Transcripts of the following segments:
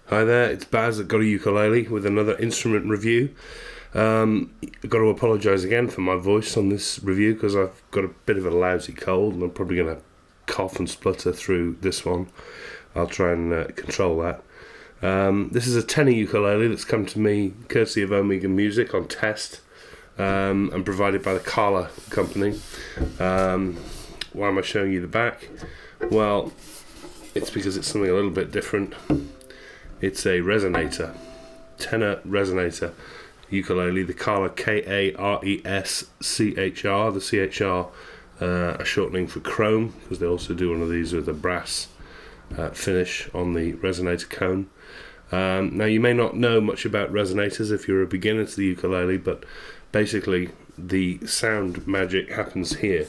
Hi there, it's Baz at GotAUkulele with another instrument review. I've got to apologise again for my voice on this review because I've got a bit of a lousy cold and I'm probably going to cough and splutter through this one. I'll try and control that. This is a tenor ukulele that's come to me courtesy of Omega Music on test and provided by the Kala company. Why am I showing you the back? Well, it's because it's something a little bit different. It's a Resonator, tenor Resonator ukulele, the Kala KA-RES-CHR, the CHR a shortening for chrome, because they also do one of these with a brass finish on the resonator cone. Now you may not know much about resonators if you're a beginner to the ukulele, but basically the sound magic happens here.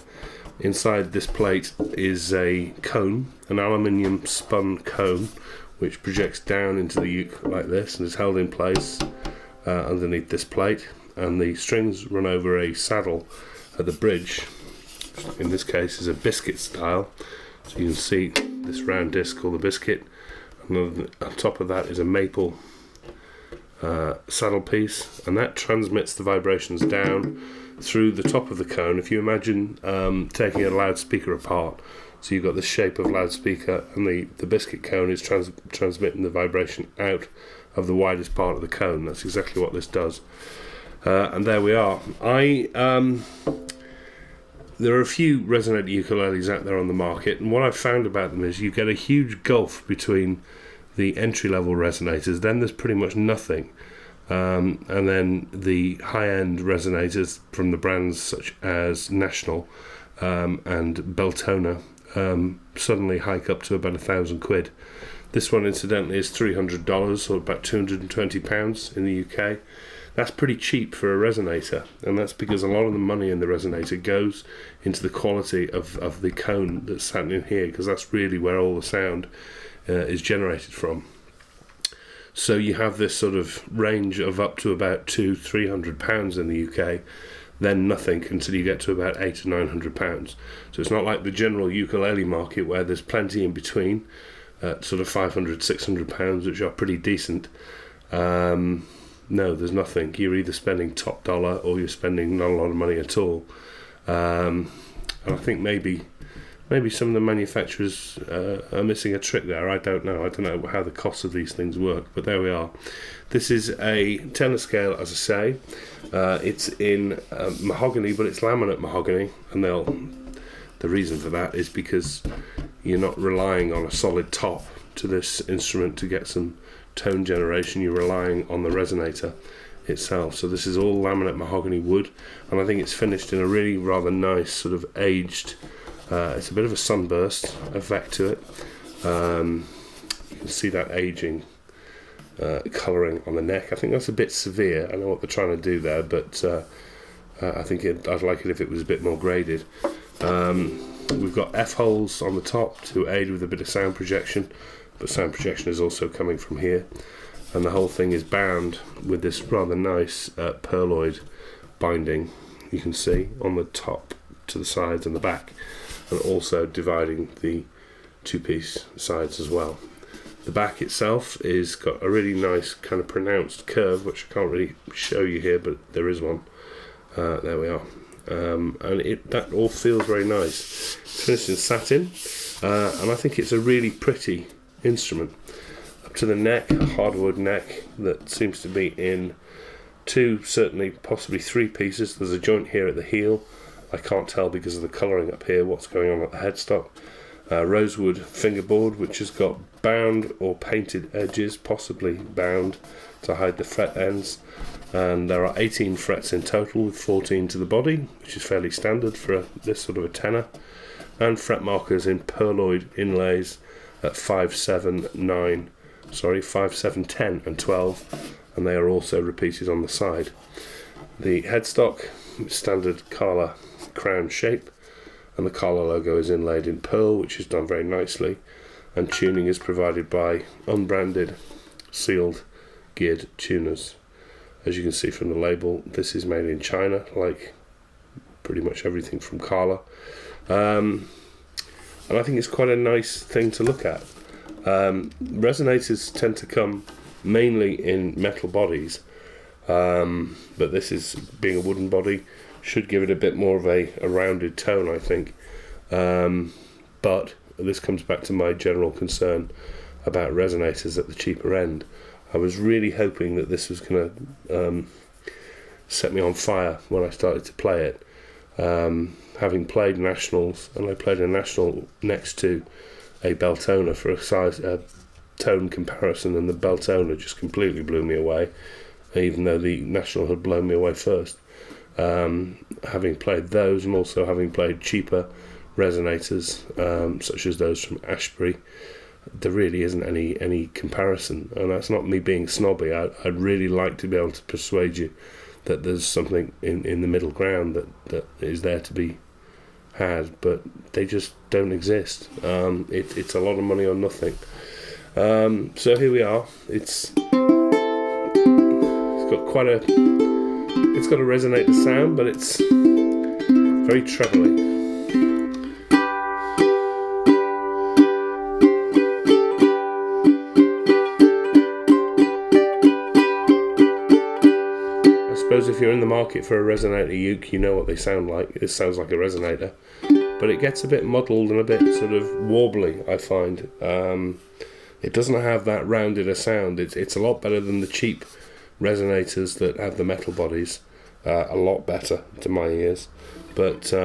Inside this plate is a cone, an aluminium spun cone, which projects down into the uke like this and is held in place underneath this plate, and the strings run over a saddle at the bridge. In this case is a biscuit style, so you can see this round disc called the biscuit, and on top of that is a maple saddle piece, and that transmits the vibrations down through the top of the cone. If you imagine taking a loudspeaker apart, so you've got this shape of loudspeaker, and the biscuit cone is transmitting the vibration out of the widest part of the cone. That's exactly what this does. And there we are. There are a few Resonator ukuleles out there on the market, and what I've found about them is you get a huge gulf between the entry-level resonators, then there's pretty much nothing. And then the high-end resonators from the brands such as National and Beltona suddenly hike up to about £1,000. This one incidentally is $300, or about £220 in the UK. That's pretty cheap for a resonator, and that's because a lot of the money in the resonator goes into the quality of the cone that's sat in here, because that's really where all the sound is generated from. So you have this sort of range of up to about £200-300 in the UK, then nothing until you get to about £800 or £900. So it's not like the general ukulele market where there's plenty in between, at sort of £500-600, which are pretty decent. No, there's nothing. You're either spending top dollar or you're spending not a lot of money at all. And I think maybe some of the manufacturers are missing a trick there. I don't know how the costs of these things work, but there we are. This is a tenor scale, as I say. It's in mahogany, but it's laminate mahogany, and the reason for that is because you're not relying on a solid top to this instrument to get some tone generation. You're relying on the resonator itself. So this is all laminate mahogany wood, and I think it's finished in a really rather nice sort of aged, it's a bit of a sunburst effect to it. You can see that aging colouring on the neck. I think that's a bit severe. I know what they're trying to do there, but I think I'd like it if it was a bit more graded. We've got F-holes on the top to aid with a bit of sound projection, but sound projection is also coming from here, and the whole thing is bound with this rather nice perloid binding, you can see on the top, to the sides and the back, and also dividing the two-piece sides as well. The back itself is got a really nice kind of pronounced curve, which I can't really show you here, but there is one. There we are. And that all feels very nice. It's finished in satin, and I think it's a really pretty instrument. Up to the neck, a hardwood neck that seems to be in two, certainly possibly three pieces. There's a joint here at the heel. I can't tell because of the colouring up here what's going on at the headstock. Rosewood fingerboard, which has got bound or painted edges, possibly bound to hide the fret ends, and there are 18 frets in total, with 14 to the body, which is fairly standard for this sort of a tenor, and fret markers in perloid inlays at 5, 7, 10 and 12, and they are also repeated on the side. The headstock, standard Kala crown shape, and the Kala logo is inlaid in pearl, which is done very nicely, and tuning is provided by unbranded, sealed, geared tuners. As you can see from the label, this is made in China, like pretty much everything from Kala, and I think it's quite a nice thing to look at. Resonators tend to come mainly in metal bodies, but this is, being a wooden body, should give it a bit more of a rounded tone, I think. But this comes back to my general concern about resonators at the cheaper end. I was really hoping that this was going to set me on fire when I started to play it. Having played nationals, and I played a national next to a Beltona for a tone comparison, and the Beltona just completely blew me away, even though the national had blown me away first. Having played those, and also having played cheaper resonators, such as those from Ashbury, there really isn't any comparison. And that's not me being snobby. I'd really like to be able to persuade you that there's something in the middle ground that is there to be had, but they just don't exist. It's a lot of money on nothing. So here we are. It's got a resonator sound, but it's very trebly. If you're in the market for a resonator uke, you know what they sound like. This sounds like a resonator, but it gets a bit muddled and a bit sort of warbly, I find. It doesn't have that rounded a sound. It's a lot better than the cheap resonators that have the metal bodies. A lot better to my ears, but I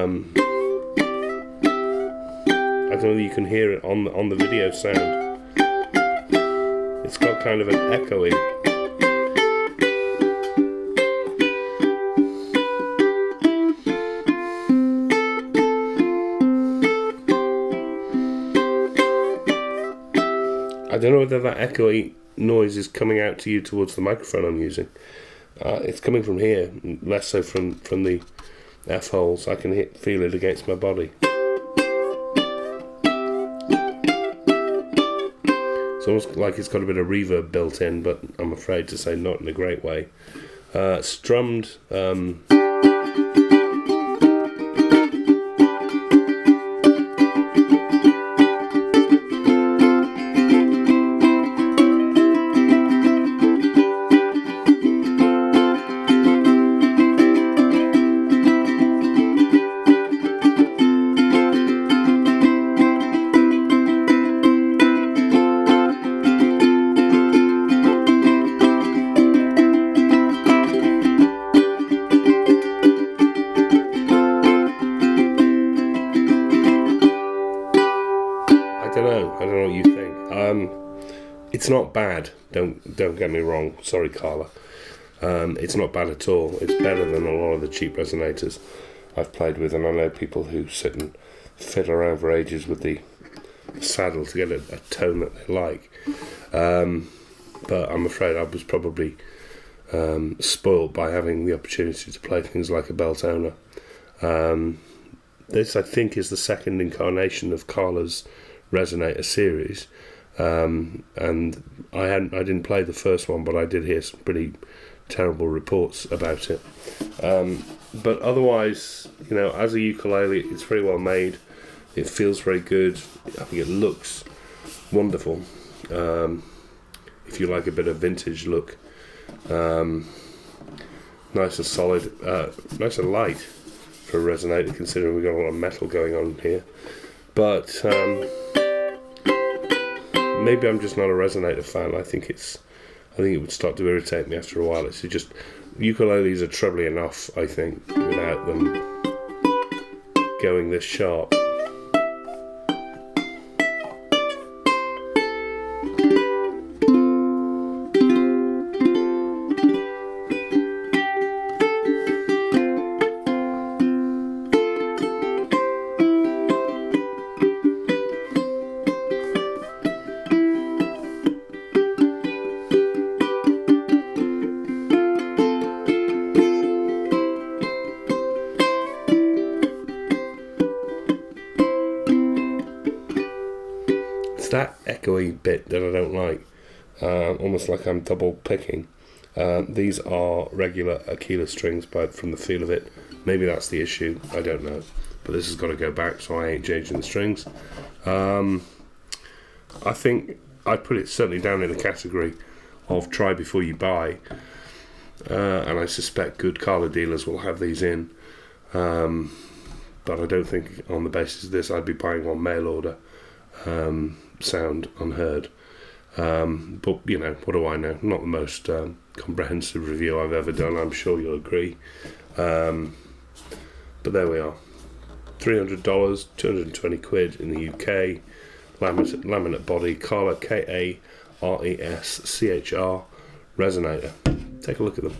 don't know if you can hear it on the video sound. It's got kind of an echoey. I don't know whether that echoey noise is coming out to you towards the microphone I'm using. It's coming from here, less so from the F-holes. I can feel it against my body. It's almost like it's got a bit of reverb built in, but I'm afraid to say not in a great way. Strummed... I don't know what you think. It's not bad. Don't get me wrong. Sorry, Carla. It's not bad at all. It's better than a lot of the cheap resonators I've played with, and I know people who sit and fiddle around for ages with the saddle to get a tone that they like. But I'm afraid I was probably spoilt by having the opportunity to play things like a Beltona. This, I think, is the second incarnation of Carla's Resonator series, and I didn't play the first one, but I did hear some pretty terrible reports about it. But otherwise, as a ukulele, it's very well made. It feels very good. I think it looks wonderful. If you like a bit of vintage look, nice and solid, nice and light for a resonator, considering we've got a lot of metal going on here. But maybe I'm just not a resonator fan. I think it would start to irritate me after a while. It's just, ukuleles are trebly enough, I think, without them going this sharp. That echoey bit that I don't like, almost like I'm double picking. These are regular Ukulele strings, but from the feel of it, maybe that's the issue, I don't know. But this has got to go back, so I ain't changing the strings. I think I'd put it certainly down in the category of try before you buy, and I suspect good Kala dealers will have these in, but I don't think on the basis of this I'd be buying on mail order. Sound unheard, but you know, what do I know? Not the most comprehensive review I've ever done, I'm sure you'll agree, but there we are. $300, 220 quid in the UK, laminate body, Kala, KA-RES-CHR Resonator. Take a look at them.